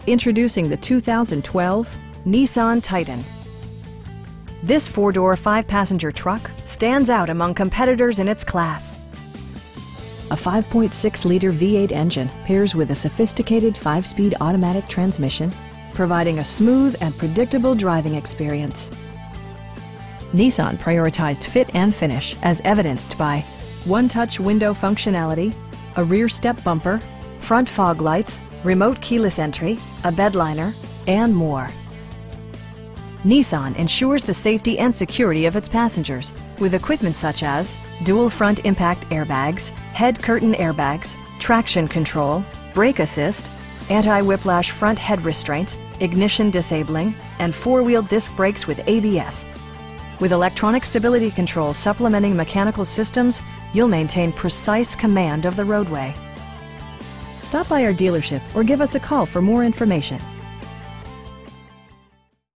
Introducing the 2012 Nissan Titan. This four-door, five-passenger truck stands out among competitors in its class. A 5.6-liter V8 engine pairs with a sophisticated 5-speed automatic transmission, providing a smooth and predictable driving experience. Nissan prioritized fit and finish as evidenced by one-touch window functionality, a rear step bumper, front fog lights, remote keyless entry, a bed liner, and more. Nissan ensures the safety and security of its passengers with equipment such as dual front impact airbags, head curtain airbags, traction control, brake assist, anti-whiplash front head restraints, ignition disabling, and four-wheel disc brakes with ABS. With electronic stability control supplementing mechanical systems, you'll maintain precise command of the roadway. Stop by our dealership or give us a call for more information.